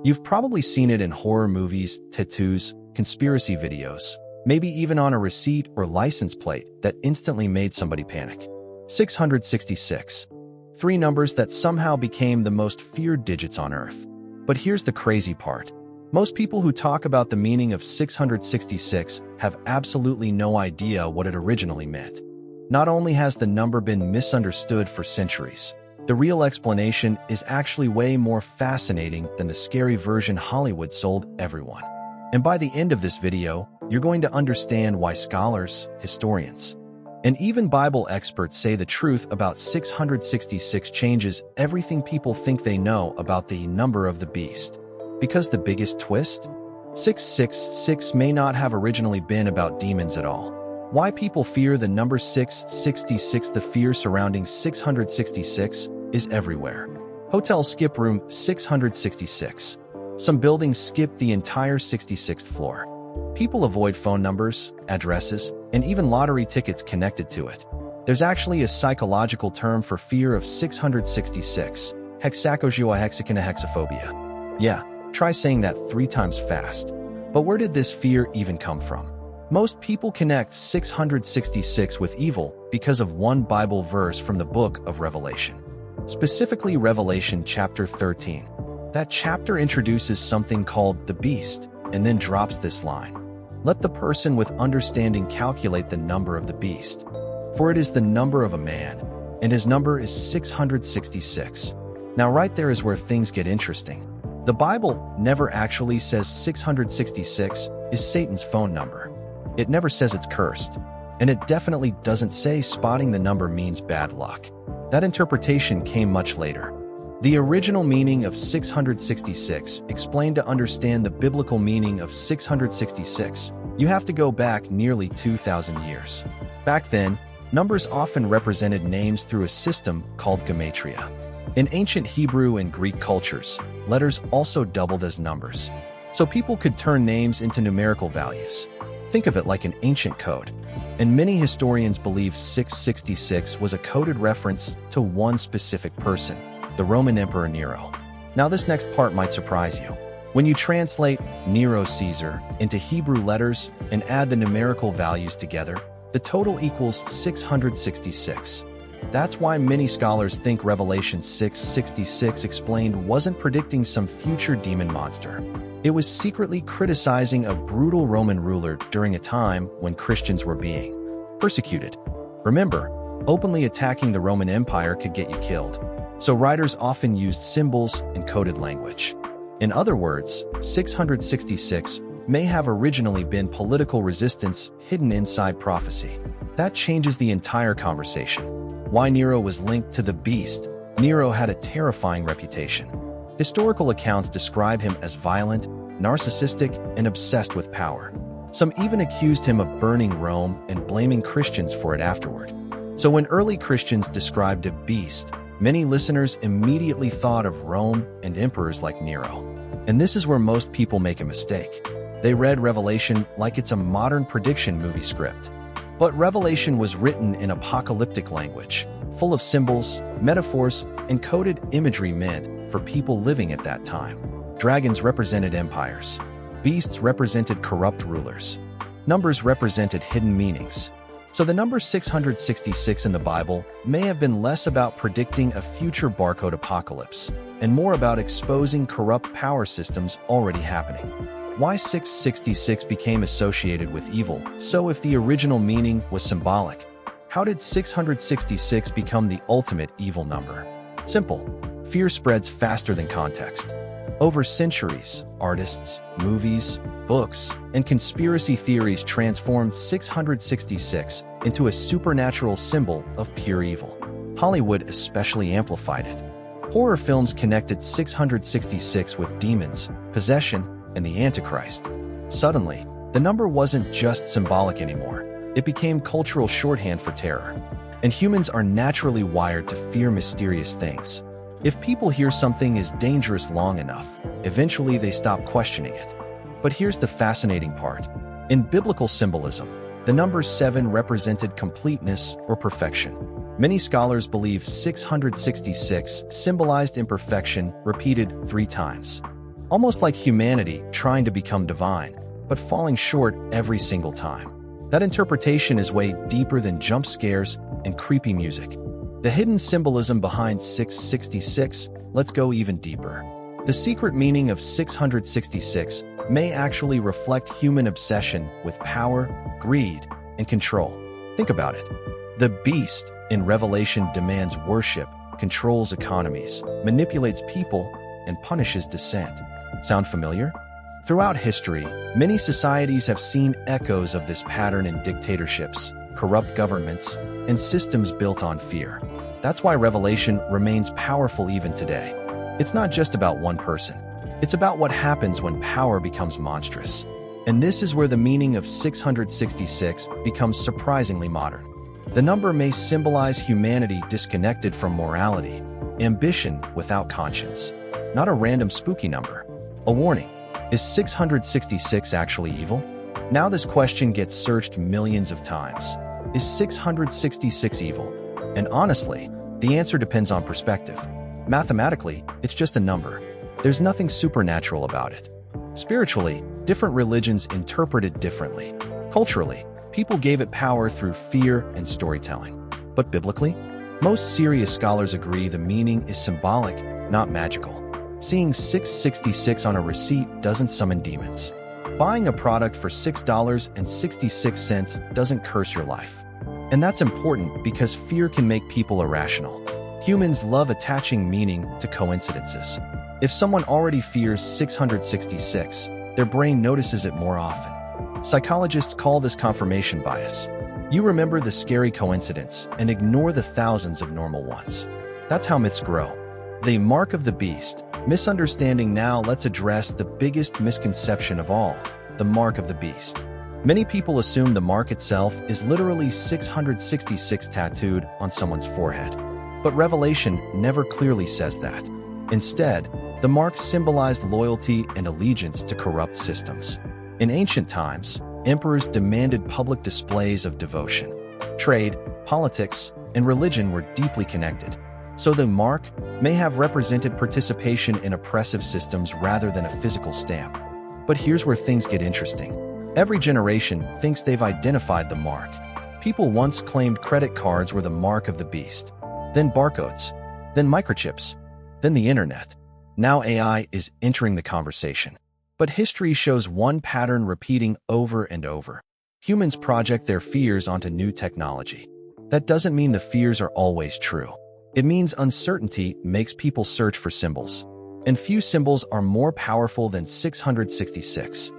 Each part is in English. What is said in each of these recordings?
You've probably seen it in horror movies, tattoos, conspiracy videos, maybe even on a receipt or license plate that instantly made somebody panic. 666. Three numbers that somehow became the most feared digits on Earth. But here's the crazy part. Most people who talk about the meaning of 666 have absolutely no idea what it originally meant. Not only has the number been misunderstood for centuries, the real explanation is actually way more fascinating than the scary version Hollywood sold everyone. And by the end of this video, you're going to understand why scholars, historians, and even Bible experts say the truth about 666 changes everything people think they know about the number of the beast. Because the biggest twist? 666 may not have originally been about demons at all. Why people fear the number 666? The fear surrounding 666 is everywhere. Hotels skip room 666. Some buildings skip the entire 66th floor. People avoid phone numbers, addresses, and even lottery tickets connected to it. There's actually a psychological term for fear of 666, hexaphobia. Yeah, try saying that 3 times fast. But where did this fear even come from? Most people connect 666 with evil because of one Bible verse from the book of Revelation. Specifically Revelation chapter 13. That chapter introduces something called the beast, and then drops this line. Let the person with understanding calculate the number of the beast. For it is the number of a man, and his number is 666. Now right there is where things get interesting. The Bible never actually says 666 is Satan's phone number. It never says it's cursed. And it definitely doesn't say spotting the number means bad luck. That interpretation came much later. The original meaning of 666, explained to understand the biblical meaning of 666, you have to go back nearly 2,000 years. Back then, numbers often represented names through a system called gematria. In ancient Hebrew and Greek cultures, letters also doubled as numbers, so people could turn names into numerical values. Think of it like an ancient code. And many historians believe 666 was a coded reference to one specific person, the Roman Emperor Nero. Now this next part might surprise you. When you translate Nero Caesar into Hebrew letters and add the numerical values together, the total equals 666. That's why many scholars think Revelation 666 explained wasn't predicting some future demon monster. It was secretly criticizing a brutal Roman ruler during a time when Christians were being persecuted. Remember, openly attacking the Roman Empire could get you killed. So writers often used symbols and coded language. In other words, 666 may have originally been political resistance hidden inside prophecy. That changes the entire conversation. Why Nero was linked to the beast? Nero had a terrifying reputation. Historical accounts describe him as violent, narcissistic, and obsessed with power. Some even accused him of burning Rome and blaming Christians for it afterward. So when early Christians described a beast, many listeners immediately thought of Rome and emperors like Nero. And this is where most people make a mistake. They read Revelation like it's a modern prediction movie script. But Revelation was written in apocalyptic language, full of symbols, metaphors, and coded imagery meant for people living at that time. Dragons represented empires. Beasts represented corrupt rulers. Numbers represented hidden meanings. So the number 666 in the Bible may have been less about predicting a future barcode apocalypse and more about exposing corrupt power systems already happening. Why 666 became associated with evil? So if the original meaning was symbolic, how did 666 become the ultimate evil number? Simple. Fear spreads faster than context. Over centuries, artists, movies, books, and conspiracy theories transformed 666 into a supernatural symbol of pure evil. Hollywood especially amplified it. Horror films connected 666 with demons, possession, and the Antichrist. Suddenly, the number wasn't just symbolic anymore. It became cultural shorthand for terror. And humans are naturally wired to fear mysterious things. If people hear something is dangerous long enough, eventually they stop questioning it. But here's the fascinating part. In biblical symbolism, the number 7 represented completeness or perfection. Many scholars believe 666 symbolized imperfection repeated 3 times. almost like humanity trying to become divine, but falling short every single time. That interpretation is way deeper than jump scares and creepy music. The hidden symbolism behind 666, let's go even deeper. The secret meaning of 666 may actually reflect human obsession with power, greed, and control. Think about it. The beast in Revelation demands worship, controls economies, manipulates people, and punishes dissent. Sound familiar? Throughout history, many societies have seen echoes of this pattern in dictatorships, corrupt governments, and systems built on fear. That's why Revelation remains powerful even today. It's not just about one person. It's about what happens when power becomes monstrous. And this is where the meaning of 666 becomes surprisingly modern. The number may symbolize humanity disconnected from morality, ambition without conscience. Not a random spooky number. A warning. Is 666 actually evil? Now this question gets searched millions of times. Is 666 evil? And honestly, the answer depends on perspective. Mathematically, it's just a number. There's nothing supernatural about it. Spiritually, different religions interpret it differently. Culturally, people gave it power through fear and storytelling. But biblically, most serious scholars agree the meaning is symbolic, not magical. Seeing 666 on a receipt doesn't summon demons. Buying a product for $6.66 doesn't curse your life. And that's important because fear can make people irrational. Humans love attaching meaning to coincidences. If someone already fears 666, their brain notices it more often. Psychologists call this confirmation bias. You remember the scary coincidence and ignore the thousands of normal ones. That's how myths grow. The mark of the beast. Misunderstanding. Now let's address the biggest misconception of all, the mark of the beast. Many people assume the mark itself is literally 666 tattooed on someone's forehead. But Revelation never clearly says that. Instead, the mark symbolized loyalty and allegiance to corrupt systems. In ancient times, emperors demanded public displays of devotion. Trade, politics, and religion were deeply connected. So the mark may have represented participation in oppressive systems rather than a physical stamp. But here's where things get interesting. Every generation thinks they've identified the mark. People once claimed credit cards were the mark of the beast. Then barcodes. Then microchips. Then the internet. Now AI is entering the conversation. But history shows one pattern repeating over and over. Humans project their fears onto new technology. That doesn't mean the fears are always true. It means uncertainty makes people search for symbols. And few symbols are more powerful than 666.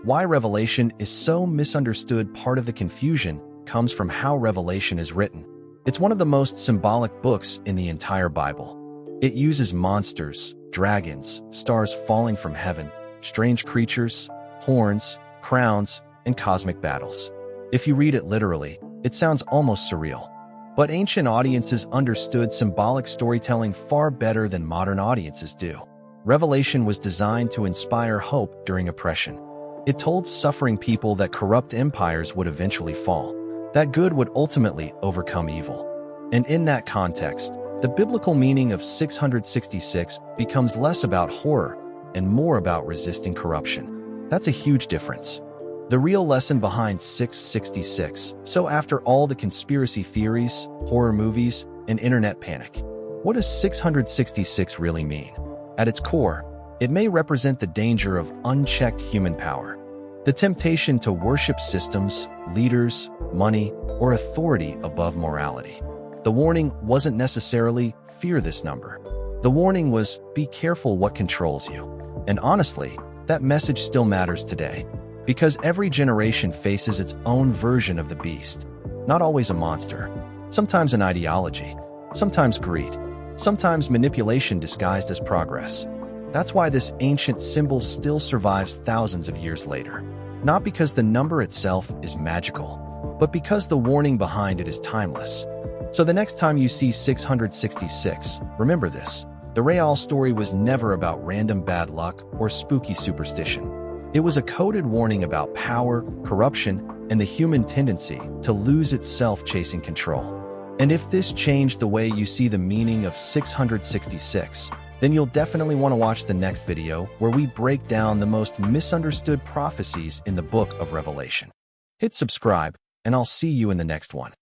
Why Revelation is so misunderstood. Part of the confusion comes from how Revelation is written. It's one of the most symbolic books in the entire Bible. It uses monsters, dragons, stars falling from heaven, strange creatures, horns, crowns, and cosmic battles. If you read it literally, it sounds almost surreal. But ancient audiences understood symbolic storytelling far better than modern audiences do. Revelation was designed to inspire hope during oppression. It told suffering people that corrupt empires would eventually fall, that good would ultimately overcome evil. And in that context, the biblical meaning of 666 becomes less about horror and more about resisting corruption. That's a huge difference. The real lesson behind 666. So after all the conspiracy theories, horror movies, and internet panic, what does 666 really mean? At its core, it may represent the danger of unchecked human power, the temptation to worship systems, leaders, money, or authority above morality. The warning wasn't necessarily fear this number. The warning was be careful what controls you. And honestly, that message still matters today. Because every generation faces its own version of the beast. Not always a monster. Sometimes an ideology. Sometimes greed. Sometimes manipulation disguised as progress. That's why this ancient symbol still survives thousands of years later. Not because the number itself is magical, but because the warning behind it is timeless. So the next time you see 666, remember this. The Real story was never about random bad luck or spooky superstition. It was a coded warning about power, corruption, and the human tendency to lose itself chasing control. And if this changed the way you see the meaning of 666, then you'll definitely want to watch the next video where we break down the most misunderstood prophecies in the book of Revelation. Hit subscribe, and I'll see you in the next one.